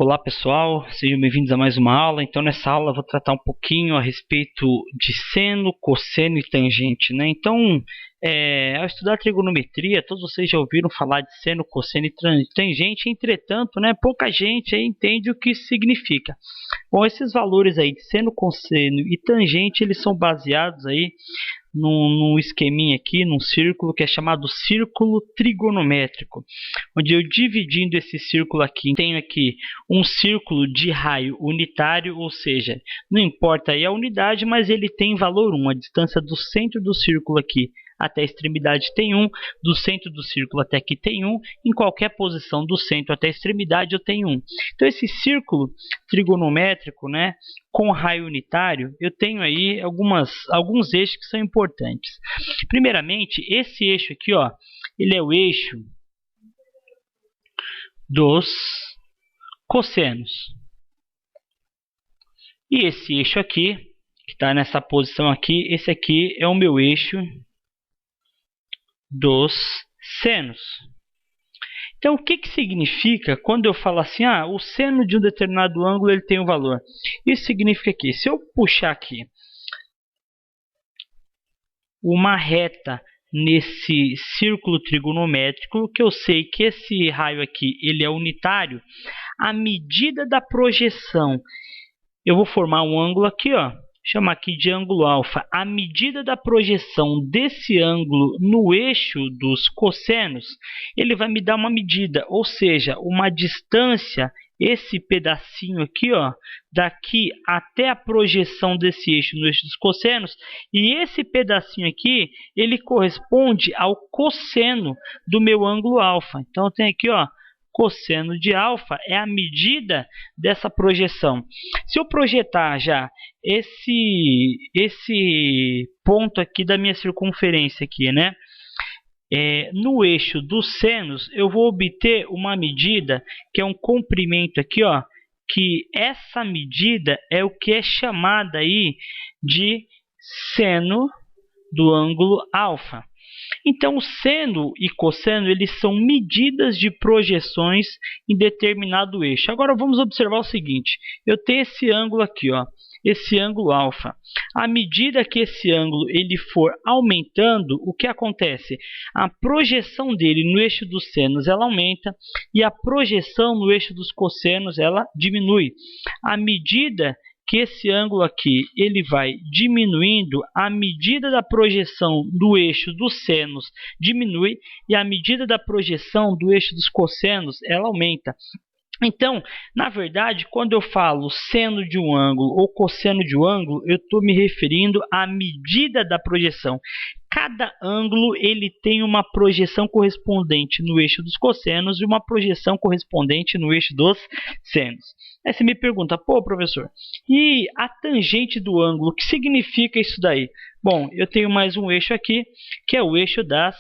Olá pessoal, sejam bem-vindos a mais uma aula. Então nessa aula eu vou tratar um pouquinho a respeito de seno, cosseno e tangente, né? Então, ao estudar trigonometria, todos vocês já ouviram falar de seno, cosseno e tangente, entretanto, né, pouca gente aí entende o que isso significa. Bom, esses valores aí de seno, cosseno e tangente, eles são baseados aí num esqueminha aqui, num círculo que é chamado círculo trigonométrico, onde eu dividindo esse círculo aqui, tenho aqui um círculo de raio unitário, ou seja, não importa aí a unidade, mas ele tem valor 1, a distância do centro do círculo aqui até a extremidade tem 1, do centro do círculo até aqui tem 1, em qualquer posição do centro até a extremidade eu tenho 1. Então esse círculo trigonométrico, né, com raio unitário, eu tenho aí alguns eixos que são importantes. Primeiramente, esse eixo aqui, ó, ele é o eixo dos cossenos. E esse eixo aqui, que está nessa posição aqui, esse aqui é o meu eixo dos senos. Então, o que significa quando eu falo assim, o seno de um determinado ângulo ele tem um valor? Isso significa que, se eu puxar aqui uma reta nesse círculo trigonométrico, que eu sei que esse raio aqui ele é unitário, a medida da projeção, eu vou formar um ângulo aqui, ó, chamar aqui de ângulo alfa. A medida da projeção desse ângulo no eixo dos cossenos, ele vai me dar uma medida, ou seja, uma distância, esse pedacinho aqui, ó, daqui até a projeção desse eixo no eixo dos cossenos, e esse pedacinho aqui, ele corresponde ao cosseno do meu ângulo alfa. Então eu tenho aqui, ó, cosseno de alfa é a medida dessa projeção. Se eu projetar já esse ponto aqui da minha circunferência aqui, né, no eixo dos senos, eu vou obter uma medida que é um comprimento aqui, ó, que essa medida é o que é chamada aí de seno do ângulo alfa. Então, o seno e cosseno eles são medidas de projeções em determinado eixo. Agora, vamos observar o seguinte. Eu tenho esse ângulo aqui, ó, esse ângulo alfa. À medida que esse ângulo ele for aumentando, o que acontece? A projeção dele no eixo dos senos ela aumenta e a projeção no eixo dos cossenos ela diminui. À medida que esse ângulo aqui ele vai diminuindo, a medida da projeção do eixo dos senos diminui e a medida da projeção do eixo dos cossenos ela aumenta. Então, na verdade, quando eu falo seno de um ângulo ou cosseno de um ângulo, eu estou me referindo à medida da projeção. Cada ângulo ele tem uma projeção correspondente no eixo dos cossenos e uma projeção correspondente no eixo dos senos. Aí você me pergunta, pô, professor, e a tangente do ângulo, o que significa isso daí? Bom, eu tenho mais um eixo aqui, que é o eixo das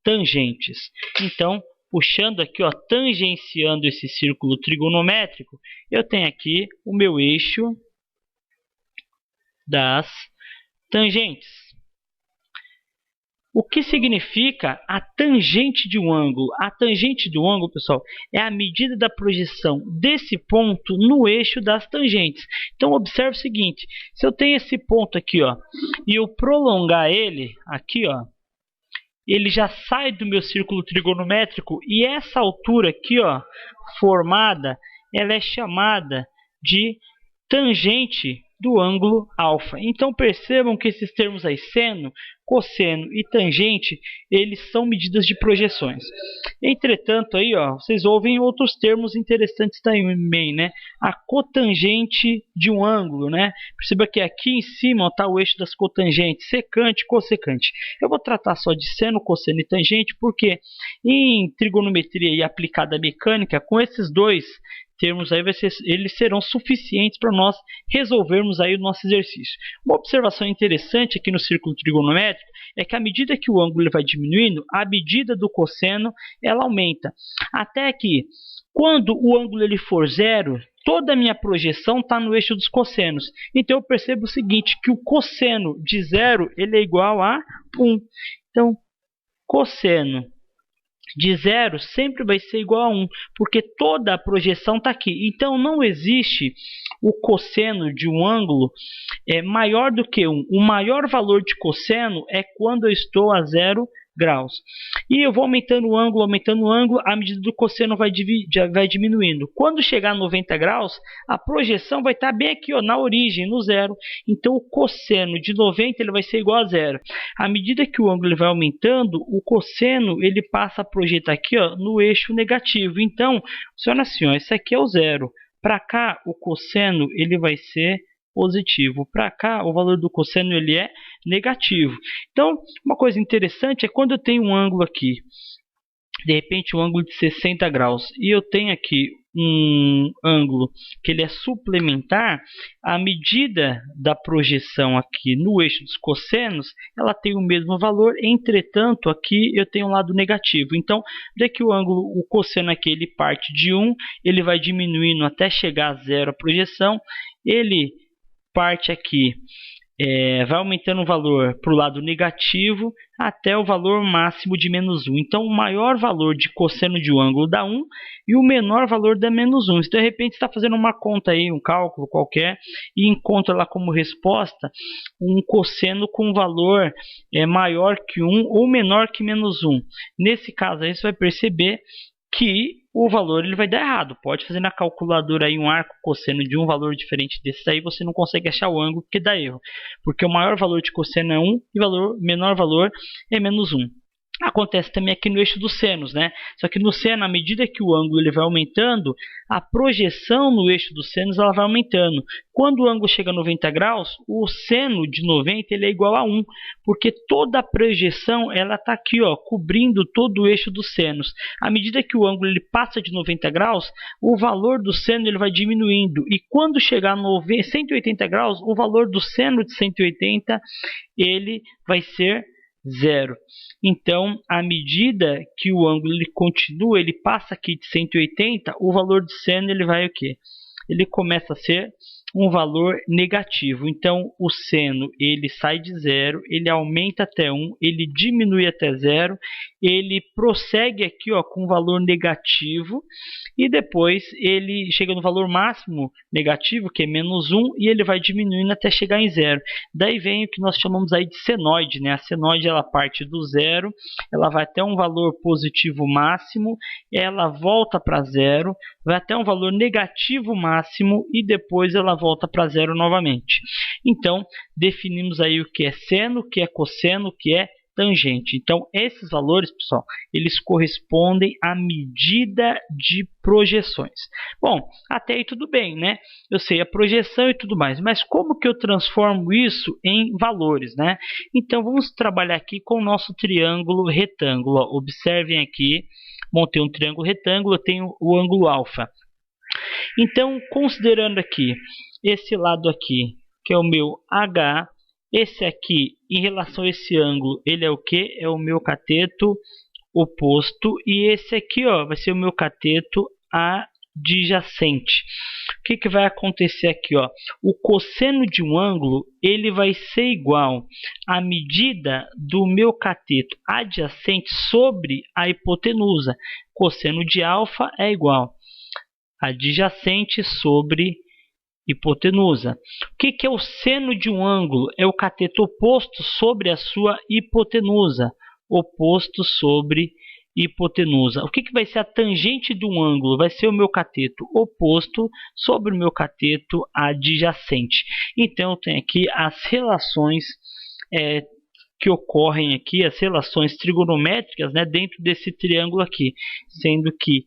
tangentes. Então, puxando aqui, ó, tangenciando esse círculo trigonométrico, eu tenho aqui o meu eixo das tangentes. O que significa a tangente de um ângulo? A tangente do ângulo, pessoal, é a medida da projeção desse ponto no eixo das tangentes. Então, observe o seguinte, se eu tenho esse ponto aqui, ó, e eu prolongar ele aqui, ó, ele já sai do meu círculo trigonométrico e essa altura aqui, ó, formada, ela é chamada de tangente do ângulo alfa. Então percebam que esses termos aí, seno, cosseno e tangente, eles são medidas de projeções. Entretanto, aí, ó, vocês ouvem outros termos interessantes também, né? A cotangente de um ângulo, né? Perceba que aqui em cima está o eixo das cotangentes, secante, cossecante. Eu vou tratar só de seno, cosseno e tangente, porque em trigonometria e aplicada à mecânica, com esses dois termos aí, eles serão suficientes para nós resolvermos aí o nosso exercício. Uma observação interessante aqui no círculo trigonométrico é que à medida que o ângulo vai diminuindo, a medida do cosseno ela aumenta. Até que, quando o ângulo ele for zero, toda a minha projeção está no eixo dos cossenos. Então eu percebo o seguinte, que o cosseno de zero ele é igual a 1. Então, cosseno de 0 sempre vai ser igual a 1, porque toda a projeção está aqui. Então não existe o cosseno de um ângulo maior do que 1. O maior valor de cosseno é quando eu estou a 0 graus. E eu vou aumentando o ângulo, à medida do cosseno vai diminuindo. Quando chegar a 90 graus, a projeção vai estar bem aqui, ó, na origem, no zero. Então o cosseno de 90 ele vai ser igual a zero. À medida que o ângulo ele vai aumentando, o cosseno ele passa a projetar aqui, ó, no eixo negativo. Então, funciona assim, ó, esse aqui é o zero. Para cá, o cosseno ele vai ser positivo. Para cá, o valor do cosseno ele é negativo. Então, uma coisa interessante é quando eu tenho um ângulo aqui, de repente um ângulo de 60 graus, e eu tenho aqui um ângulo que ele é suplementar, a medida da projeção aqui no eixo dos cossenos, ela tem o mesmo valor, entretanto aqui eu tenho um lado negativo. Então, daqui o cosseno aqui ele parte de 1, ele vai diminuindo até chegar a zero a projeção, ele parte aqui, vai aumentando o valor para o lado negativo até o valor máximo de menos 1. Então, o maior valor de cosseno de um ângulo dá 1 e o menor valor dá menos 1. Se de repente está fazendo uma conta aí, um cálculo qualquer, e encontra lá como resposta um cosseno com valor maior que 1 ou menor que menos 1. Nesse caso aí você vai perceber que o valor ele vai dar errado. Pode fazer na calculadora aí um arco cosseno de um valor diferente desse aí, você não consegue achar o ângulo porque dá erro. Porque o maior valor de cosseno é 1 e o menor valor é menos 1. Acontece também aqui no eixo dos senos, né? Só que no seno, à medida que o ângulo ele vai aumentando, a projeção no eixo dos senos ela vai aumentando. Quando o ângulo chega a 90 graus, o seno de 90 ele é igual a 1, porque toda a projeção ela está aqui, ó, cobrindo todo o eixo dos senos. À medida que o ângulo ele passa de 90 graus, o valor do seno ele vai diminuindo. E quando chegar a 180 graus, o valor do seno de 180 ele vai ser zero. Então, à medida que o ângulo ele continua, ele passa aqui de 180, o valor de seno ele vai o quê? Ele começa a ser um valor negativo. Então, o seno ele sai de 0, ele aumenta até 1, ele diminui até 0, ele prossegue aqui, ó, com um valor negativo e depois ele chega no valor máximo negativo, que é menos 1, e ele vai diminuindo até chegar em 0. Daí vem o que nós chamamos aí de senoide, né? A senoide ela parte do 0, ela vai até um valor positivo máximo, ela volta para 0, vai até um valor negativo máximo e depois ela volta para 0 novamente. Então, definimos aí o que é seno, o que é cosseno, o que é tangente. Então, esses valores, pessoal, eles correspondem à medida de projeções. Bom, até aí tudo bem, né? Eu sei a projeção e tudo mais, mas como que eu transformo isso em valores, né? Então, vamos trabalhar aqui com o nosso triângulo retângulo. Ó, observem aqui, montei um triângulo retângulo, eu tenho o ângulo alfa. Então, considerando aqui esse lado aqui, que é o meu H, esse aqui, em relação a esse ângulo, ele é o que? É o meu cateto oposto. E esse aqui, ó, vai ser o meu cateto adjacente. O que vai acontecer aqui, ó? O cosseno de um ângulo ele vai ser igual à medida do meu cateto adjacente sobre a hipotenusa. Cosseno de alfa é igual a adjacente sobre hipotenusa. O que é o seno de um ângulo? É o cateto oposto sobre a sua hipotenusa. Oposto sobre hipotenusa. O que vai ser a tangente de um ângulo? Vai ser o meu cateto oposto sobre o meu cateto adjacente. Então, eu tenho aqui as relações que ocorrem aqui, as relações trigonométricas, né, dentro desse triângulo aqui, sendo que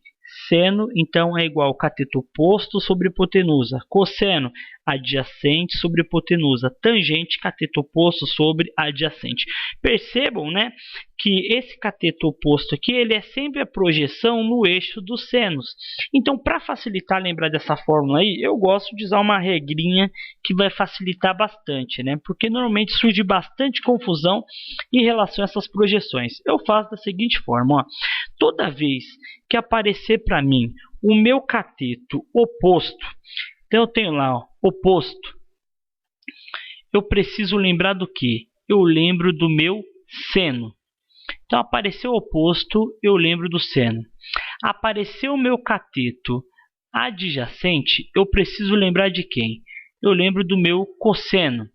seno, então, é igual ao cateto oposto sobre hipotenusa. Cosseno, adjacente sobre hipotenusa. Tangente, cateto oposto sobre adjacente. Percebam, né, que esse cateto oposto aqui, ele é sempre a projeção no eixo dos senos. Então, para facilitar lembrar dessa fórmula aí, eu gosto de usar uma regrinha que vai facilitar bastante, né? Porque normalmente surge bastante confusão em relação a essas projeções. Eu faço da seguinte forma, ó. Toda vez que aparecer para mim o meu cateto oposto, então eu tenho lá, ó, oposto, eu preciso lembrar do que? Eu lembro do meu seno. Então, apareceu o oposto, eu lembro do seno. Apareceu o meu cateto adjacente, eu preciso lembrar de quem? Eu lembro do meu cosseno.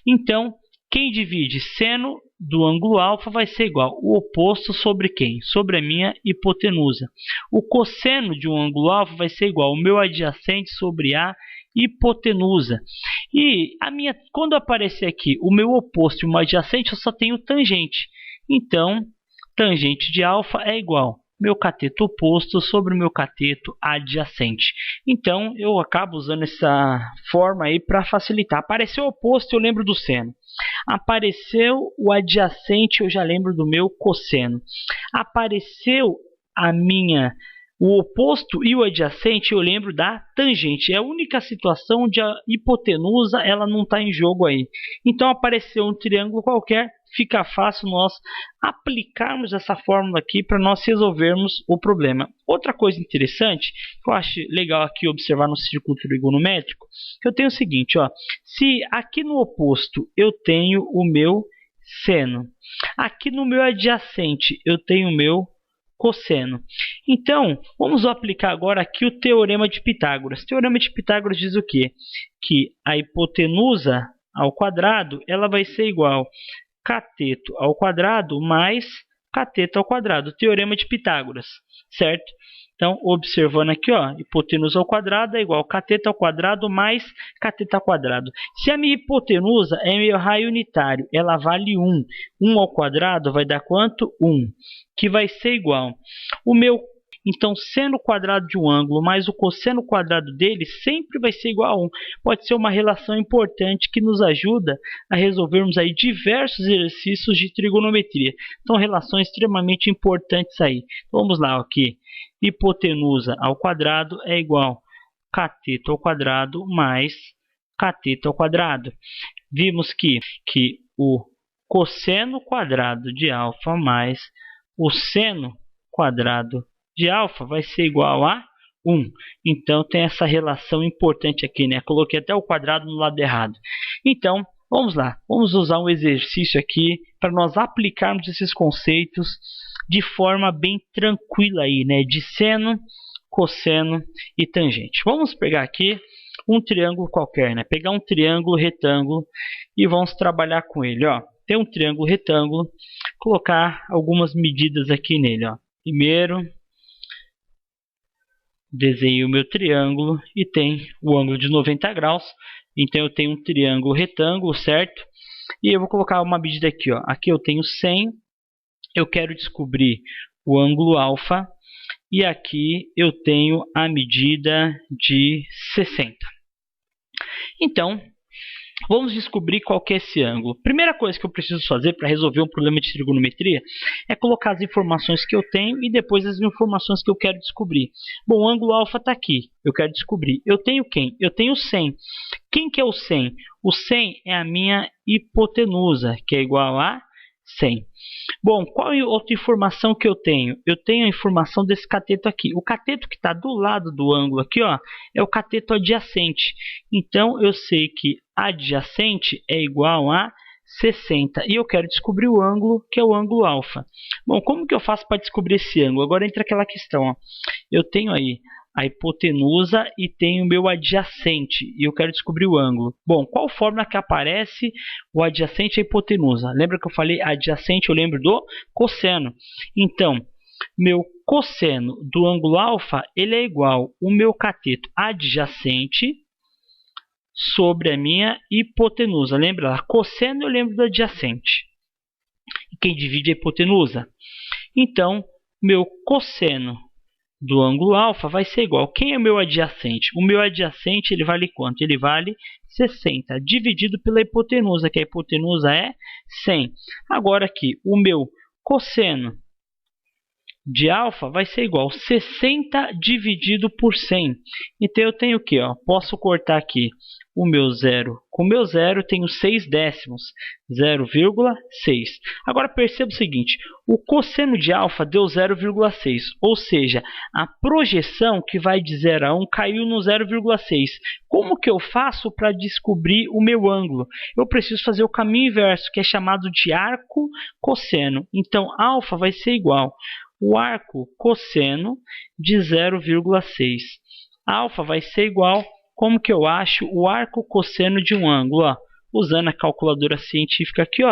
Então, quem divide seno do ângulo alfa vai ser igual o oposto sobre quem? Sobre a minha hipotenusa. O cosseno de um ângulo alfa vai ser igual o meu adjacente sobre a hipotenusa. E quando aparecer aqui o meu oposto e o meu adjacente, eu só tenho tangente. Então, tangente de alfa é igual meu cateto oposto sobre o meu cateto adjacente. Então, eu acabo usando essa forma aí para facilitar. Apareceu o oposto, eu lembro do seno. Apareceu o adjacente, eu já lembro do meu cosseno. Apareceu o oposto e o adjacente, eu lembro da tangente. É a única situação onde a hipotenusa ela não está em jogo aí. Então, apareceu um triângulo qualquer, fica fácil nós aplicarmos essa fórmula aqui para nós resolvermos o problema. Outra coisa interessante que eu acho legal aqui observar no círculo trigonométrico, que eu tenho o seguinte, ó, se aqui no oposto eu tenho o meu seno, aqui no meu adjacente eu tenho o meu cosseno. Então, vamos aplicar agora aqui o teorema de Pitágoras. O teorema de Pitágoras diz o quê? Que a hipotenusa ao quadrado ela vai ser igual cateto ao quadrado mais cateto ao quadrado. Teorema de Pitágoras, certo? Então, observando aqui, ó, hipotenusa ao quadrado é igual cateto ao quadrado mais cateto ao quadrado. Se a minha hipotenusa é meu raio unitário, ela vale 1. 1 ao quadrado vai dar quanto? 1, que vai ser igual. Então, seno quadrado de um ângulo mais o cosseno quadrado dele sempre vai ser igual a 1. Pode ser uma relação importante que nos ajuda a resolvermos aí diversos exercícios de trigonometria. Então, relações extremamente importantes aí. Então, vamos lá, aqui. Hipotenusa ao quadrado é igual cateto ao quadrado mais cateto ao quadrado. Vimos que o cosseno quadrado de alfa mais o seno quadrado de alfa vai ser igual a 1. Então, tem essa relação importante aqui, né? Coloquei até o quadrado no lado errado. Então, vamos lá. Vamos usar um exercício aqui para nós aplicarmos esses conceitos de forma bem tranquila aí, né? De seno, cosseno e tangente. Vamos pegar aqui um triângulo qualquer, né? Pegar um triângulo retângulo e vamos trabalhar com ele, ó. Tem um triângulo retângulo, colocar algumas medidas aqui nele, ó. Primeiro, desenho o meu triângulo e tem o ângulo de 90 graus. Então, eu tenho um triângulo retângulo, certo? E eu vou colocar uma medida aqui, ó. Aqui eu tenho 100. Eu quero descobrir o ângulo alfa. E aqui eu tenho a medida de 60. Então, vamos descobrir qual que é esse ângulo. Primeira coisa que eu preciso fazer para resolver um problema de trigonometria é colocar as informações que eu tenho e depois as informações que eu quero descobrir. Bom, o ângulo alfa está aqui. Eu quero descobrir. Eu tenho quem? Eu tenho 100. Quem que é o 100? O 100 é a minha hipotenusa, que é igual a 100. Bom, qual é a outra informação que eu tenho? Eu tenho a informação desse cateto aqui. O cateto que está do lado do ângulo aqui, ó, é o cateto adjacente. Então, eu sei que adjacente é igual a 60. E eu quero descobrir o ângulo, que é o ângulo alfa. Bom, como que eu faço para descobrir esse ângulo? Agora entra aquela questão, ó. Eu tenho aí a hipotenusa e tenho o meu adjacente, e eu quero descobrir o ângulo. Bom, qual fórmula que aparece o adjacente à hipotenusa? Lembra que eu falei adjacente, eu lembro do cosseno. Então, meu cosseno do ângulo alfa, ele é igual ao meu cateto adjacente sobre a minha hipotenusa. Lembra lá? Cosseno eu lembro do adjacente. E quem divide é a hipotenusa. Então, meu cosseno do ângulo alfa vai ser igual. Quem é o meu adjacente? O meu adjacente ele vale quanto? Ele vale 60, dividido pela hipotenusa, que a hipotenusa é 100. Agora aqui, o meu cosseno de alfa vai ser igual a 60 dividido por 100. Então eu tenho o que? Posso cortar aqui o meu zero com o meu zero, tenho 6 décimos, 0,6. Agora perceba o seguinte, o cosseno de alfa deu 0,6, ou seja, a projeção que vai de 0 a 1 caiu no 0,6. Como que eu faço para descobrir o meu ângulo? Eu preciso fazer o caminho inverso, que é chamado de arco cosseno. Então, alfa vai ser igual o arco cosseno de 0,6. Alfa vai ser igual, como que eu acho o arco cosseno de um ângulo? Usando a calculadora científica aqui,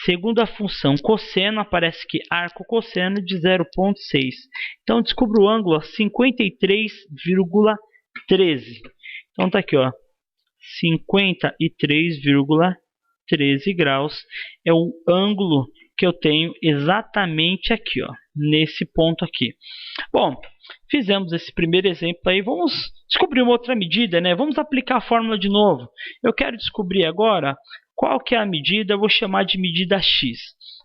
segundo a função cosseno, aparece aqui arco cosseno de 0,6. Então, descubro o ângulo 53,13. Então, está aqui, 53,13 graus é o ângulo que eu tenho exatamente aqui, nesse ponto aqui. Bom, fizemos esse primeiro exemplo aí, vamos descobrir uma outra medida, né? Vamos aplicar a fórmula de novo. Eu quero descobrir agora qual que é a medida, eu vou chamar de medida x.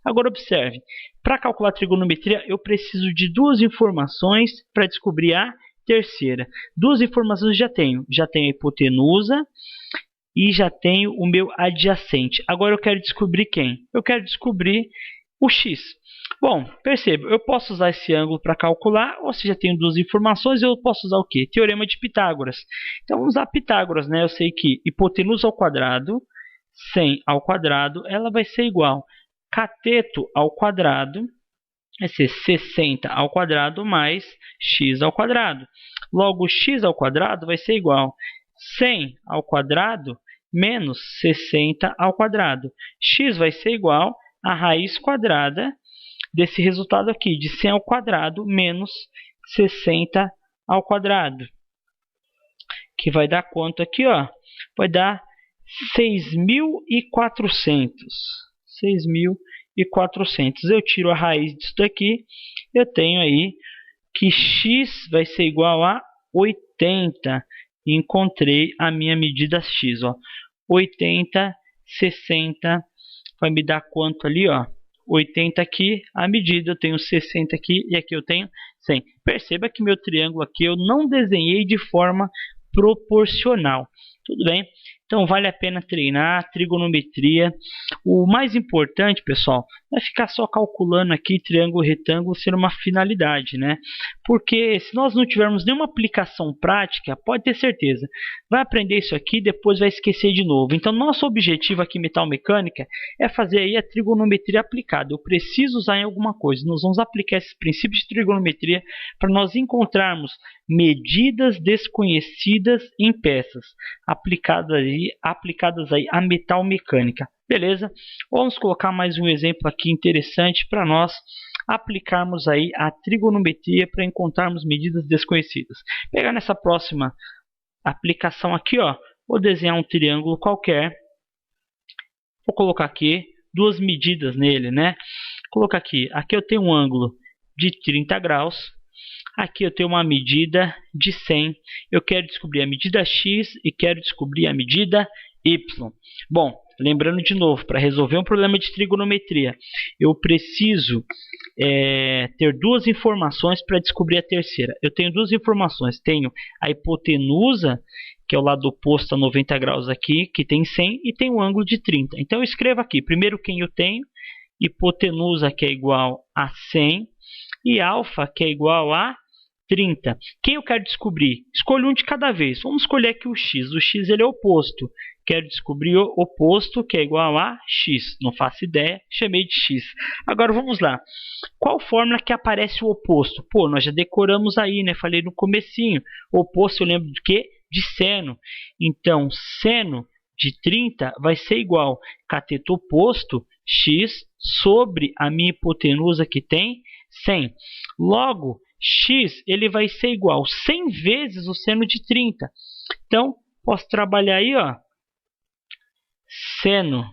Agora observe, para calcular trigonometria eu preciso de duas informações para descobrir a terceira. Duas informações já tenho a hipotenusa e já tenho o meu adjacente. Agora eu quero descobrir quem? Eu quero descobrir o x. Bom, perceba, eu posso usar esse ângulo para calcular, ou seja, tenho duas informações, eu posso usar o quê? Teorema de Pitágoras. Então vamos usar Pitágoras, né? Eu sei que hipotenusa ao quadrado, 100 ao quadrado, ela vai ser igual cateto ao quadrado, vai ser 60 ao quadrado mais x ao quadrado. Logo, x ao quadrado vai ser igual 100 ao quadrado menos 60 ao quadrado. X vai ser igual a raiz quadrada desse resultado aqui, de 100 ao quadrado menos 60 ao quadrado. Que vai dar quanto aqui? Vai dar 6.400. 6.400. Eu tiro a raiz disso daqui, eu tenho aí que x vai ser igual a 80. Encontrei a minha medida x. 80, 60, vai me dar quanto ali? 80 aqui, a medida, eu tenho 60 aqui e aqui eu tenho 100. Perceba que meu triângulo aqui eu não desenhei de forma proporcional. Tudo bem? Então vale a pena treinar trigonometria. O mais importante, pessoal, não é ficar só calculando aqui triângulo e retângulo ser uma finalidade, né? Porque se nós não tivermos nenhuma aplicação prática, pode ter certeza, vai aprender isso aqui e depois vai esquecer de novo. Então nosso objetivo aqui em Metal Mecânica é fazer aí a trigonometria aplicada. Eu preciso usar em alguma coisa. Nós vamos aplicar esses princípios de trigonometria para nós encontrarmos medidas desconhecidas em peças aplicadas aí a metal mecânica. Beleza? Vamos colocar mais um exemplo aqui interessante para nós aplicarmos aí a trigonometria para encontrarmos medidas desconhecidas. Pegar nessa próxima aplicação aqui, vou desenhar um triângulo qualquer. Vou colocar aqui duas medidas nele, né? Vou colocar aqui eu tenho um ângulo de 30 graus. Aqui eu tenho uma medida de 100. Eu quero descobrir a medida x e quero descobrir a medida y. Bom, lembrando de novo, para resolver um problema de trigonometria, eu preciso ter duas informações para descobrir a terceira. Eu tenho duas informações. Tenho a hipotenusa, que é o lado oposto a 90 graus aqui, que tem 100, e tem um ângulo de 30. Então eu escrevo aqui, primeiro quem eu tenho, hipotenusa, que é igual a 100, e alfa, que é igual a 30. Quem eu quero descobrir? Escolho um de cada vez. Vamos escolher aqui o x. O x ele é oposto. Quero descobrir o oposto, que é igual a x. Não faço ideia, chamei de x. Agora vamos lá. Qual fórmula que aparece o oposto? Pô, nós já decoramos aí, né? Falei no comecinho. O oposto eu lembro de quê? De seno. Então, seno de 30 vai ser igual cateto oposto, x, sobre a minha hipotenusa que tem 100. Logo, x ele vai ser igual 100 vezes o seno de 30. Então, posso trabalhar aí, seno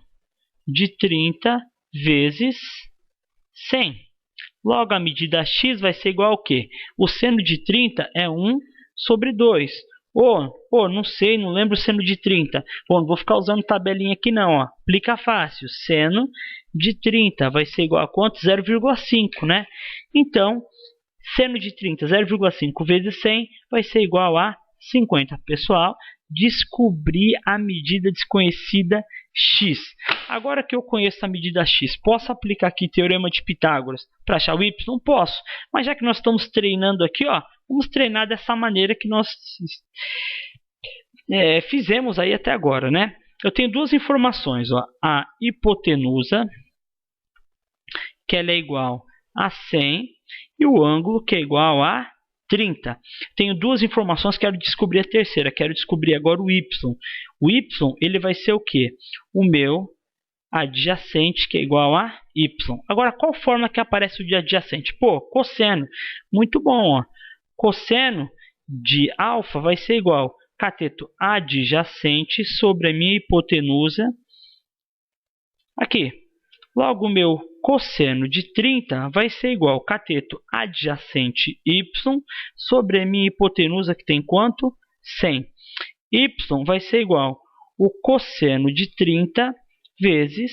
de 30 vezes 100. Logo, a medida x vai ser igual ao quê? O seno de 30 é 1 sobre 2. Não sei, não lembro o seno de 30. Bom, não vou ficar usando tabelinha aqui não, ó. Aplica fácil. Seno de 30 vai ser igual a quanto? 0,5, né? Então, seno de 30, 0,5 vezes 100 vai ser igual a 50. Pessoal, descobri a medida desconhecida x. Agora que eu conheço a medida x, posso aplicar aqui Teorema de Pitágoras para achar o y? Posso. Mas já que nós estamos treinando aqui, ó, vamos treinar dessa maneira que nós fizemos aí até agora, né? Eu tenho duas informações, ó, a hipotenusa, que ela é igual a 100, e o ângulo, que é igual a 30. Tenho duas informações, quero descobrir a terceira, quero descobrir agora o y. O y, ele vai ser o quê? O meu adjacente, que é igual a y. Agora, qual forma que aparece o de adjacente? Pô, cosseno. Muito bom, ó. Cosseno de alfa vai ser igual a cateto adjacente sobre a minha hipotenusa aqui. Logo, o meu cosseno de 30 vai ser igual a cateto adjacente y sobre a minha hipotenusa, que tem quanto? 100. Y vai ser igual o cosseno de 30 vezes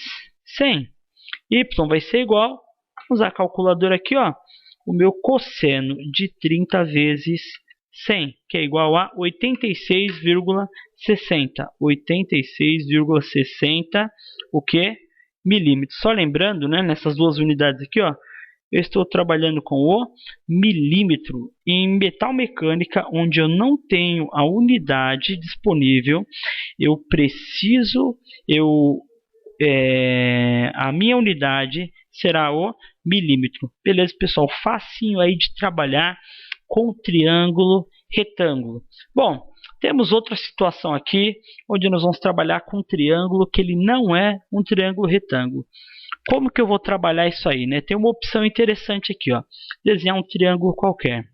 100. Y vai ser igual, vamos usar a calculadora aqui, ó, o meu cosseno de 30 vezes 100, que é igual a 86,60. 86,60, o que? Milímetros. Só lembrando, né, nessas duas unidades aqui, ó, eu estou trabalhando com o milímetro. Em metal mecânica, onde eu não tenho a unidade disponível, a minha unidade será o milímetro. Beleza, pessoal? Facinho aí de trabalhar com triângulo, retângulo. Bom, temos outra situação aqui, onde nós vamos trabalhar com um triângulo que ele não é um triângulo retângulo. Como que eu vou trabalhar isso aí, né? Tem uma opção interessante aqui, ó. Desenhar um triângulo qualquer.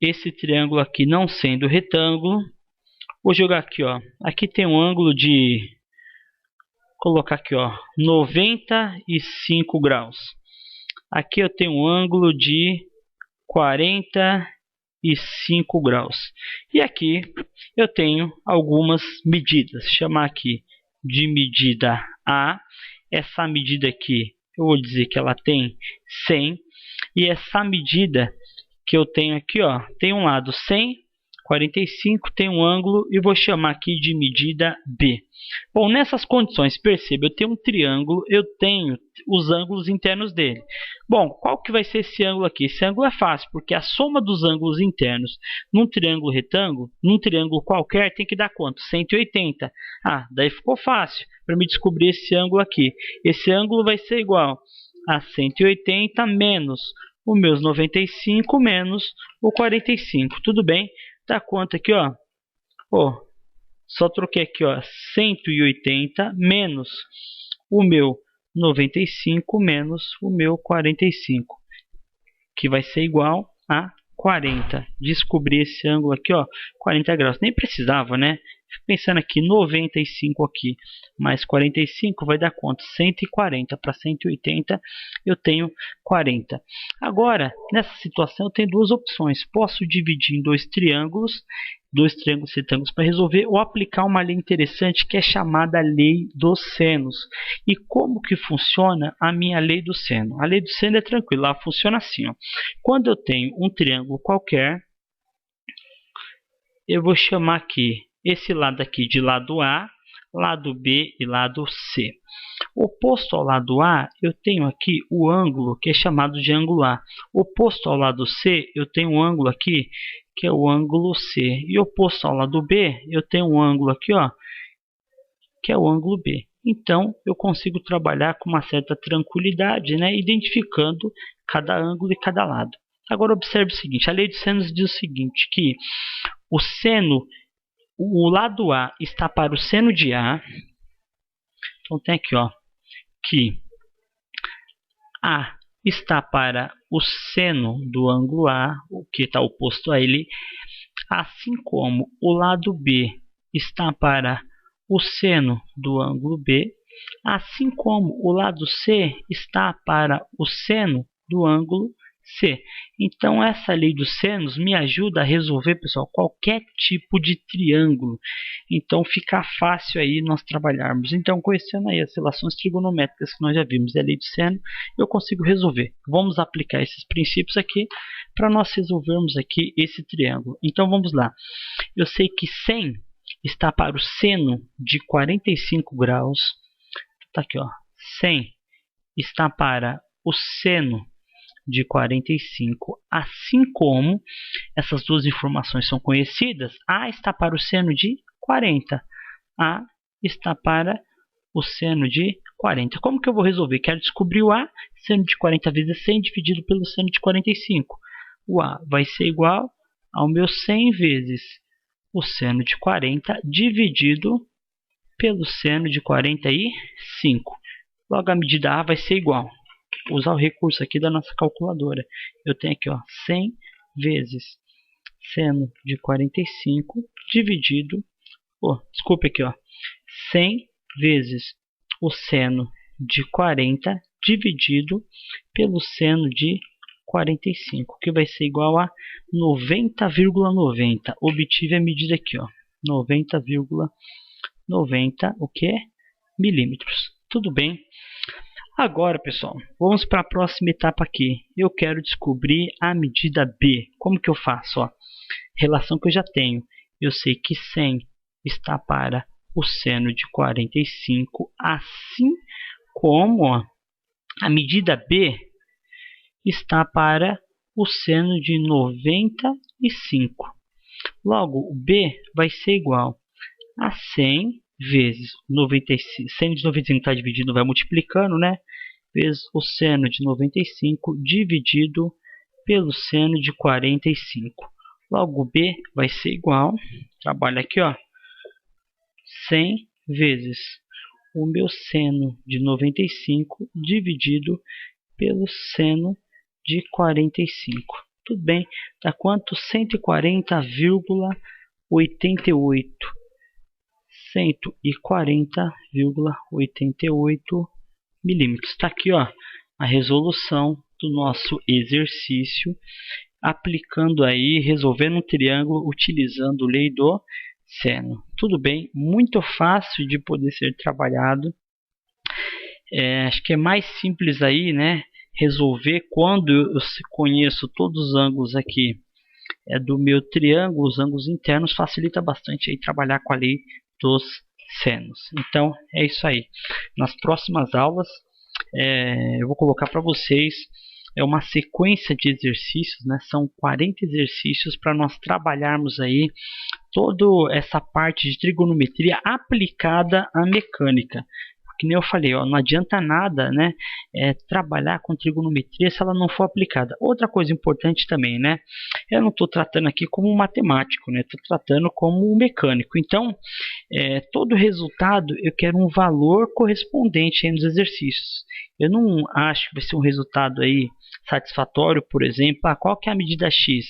Esse triângulo aqui não sendo retângulo, vou jogar aqui, ó. Aqui tem um ângulo de, colocar aqui, ó, 95 graus. Aqui eu tenho um ângulo de 45 graus. E aqui eu tenho algumas medidas. Chamar aqui de medida A. Essa medida aqui, eu vou dizer que ela tem 100. E essa medida que eu tenho aqui, ó, tem um lado 100, 45, tem um ângulo e vou chamar aqui de medida B. Bom, nessas condições, perceba, eu tenho um triângulo, eu tenho os ângulos internos dele. Bom, qual que vai ser esse ângulo aqui? Esse ângulo é fácil, porque a soma dos ângulos internos num triângulo retângulo, num triângulo qualquer, tem que dar quanto? 180. Ah, daí ficou fácil para me descobrir esse ângulo aqui. Esse ângulo vai ser igual a 180 menos os meus 95 menos o 45. Tudo bem? Dá quanto aqui, ó? Só troquei aqui, ó, 180 menos o meu 95 menos o meu 45, que vai ser igual a 40. Descobri esse ângulo aqui, ó, 40 graus. Nem precisava, né? Fico pensando aqui, 95 aqui mais 45 vai dar quanto? 140 para 180, eu tenho 40. Agora, nessa situação, eu tenho duas opções. Posso dividir em dois triângulos retângulos para resolver, ou aplicar uma lei interessante que é chamada lei dos senos. E como que funciona a minha lei do seno? A lei do seno é tranquila, ela funciona assim, ó. Quando eu tenho um triângulo qualquer, eu vou chamar aqui esse lado aqui de lado A, lado B e lado C. Oposto ao lado A, eu tenho aqui o ângulo que é chamado de ângulo A. Oposto ao lado C, eu tenho um ângulo aqui que é o ângulo C. E oposto ao lado B, eu tenho um ângulo aqui, ó, que é o ângulo B. Então, eu consigo trabalhar com uma certa tranquilidade, né, identificando cada ângulo e cada lado. Agora, observe o seguinte, a lei de senos diz o seguinte, que o seno, o lado A está para o seno de A. Então, tem aqui, ó, que A está para o seno do ângulo A, o que está oposto a ele, assim como o lado B está para o seno do ângulo B, assim como o lado C está para o seno do ângulo C. Então essa lei dos senos me ajuda a resolver, pessoal, qualquer tipo de triângulo. Então fica fácil aí nós trabalharmos. Então, conhecendo aí as relações trigonométricas que nós já vimos e a lei do seno, eu consigo resolver. Vamos aplicar esses princípios aqui para nós resolvermos aqui esse triângulo. Então vamos lá. Eu sei que 100 está para o seno de 45 graus. Tá aqui, ó. 100 está para o seno de 45, assim como essas duas informações são conhecidas, A está para o seno de 40, A está para o seno de 40. Como que eu vou resolver? Quero descobrir o A, seno de 40 vezes 100 dividido pelo seno de 45. O A vai ser igual ao meu 100 vezes o seno de 40 dividido pelo seno de 45. Logo, a medida A vai ser igual. Vou usar o recurso aqui da nossa calculadora. Eu tenho aqui, ó, 100 vezes seno de 45 dividido, desculpa aqui, ó, 100 vezes o seno de 40 dividido pelo seno de 45, que vai ser igual a 90,90. Obtive a medida aqui, ó, 90,90 o que? Milímetros. Tudo bem? Agora, pessoal, vamos para a próxima etapa aqui. Eu quero descobrir a medida B. Como que eu faço? Ó, relação que eu já tenho. Eu sei que 100 está para o seno de 45, assim como, ó, a medida B está para o seno de 95. Logo, o B vai ser igual a 100 vezes 95. Seno de 95 está dividido, vai multiplicando, né? Vezes o seno de 95 dividido pelo seno de 45. Logo, B vai ser igual, trabalho aqui, ó, 100 vezes o meu seno de 95 dividido pelo seno de 45. Tudo bem? Dá quanto? 140,88. 140,88 milímetros. Está aqui, ó, a resolução do nosso exercício, aplicando aí, resolvendo um triângulo utilizando lei do seno. Tudo bem? Muito fácil de poder ser trabalhado. Acho que é mais simples aí, né? Resolver quando eu conheço todos os ângulos aqui do meu triângulo, os ângulos internos, facilita bastante aí trabalhar com a lei dos senos. Então é isso aí. Nas próximas aulas eu vou colocar para vocês uma sequência de exercícios, né? São 40 exercícios para nós trabalharmos aí toda essa parte de trigonometria aplicada à mecânica. Que nem eu falei, ó, não adianta nada, né, trabalhar com trigonometria se ela não for aplicada. Outra coisa importante também, né, eu não estou tratando aqui como matemático, né, estou tratando como mecânico. Então, todo resultado eu quero um valor correspondente aí nos exercícios. Eu não acho que vai ser um resultado aí satisfatório, por exemplo, qual que é a medida x?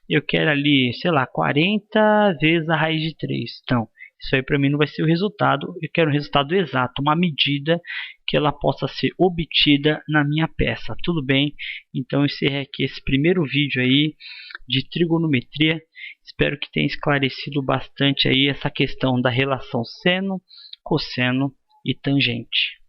Eu quero ali, sei lá, 40 vezes a raiz de 3. Então, isso aí para mim não vai ser o resultado. Eu quero um resultado exato, uma medida que ela possa ser obtida na minha peça. Tudo bem? Então eu encerrei aqui esse primeiro vídeo aí de trigonometria. Espero que tenha esclarecido bastante aí essa questão da relação seno, cosseno e tangente.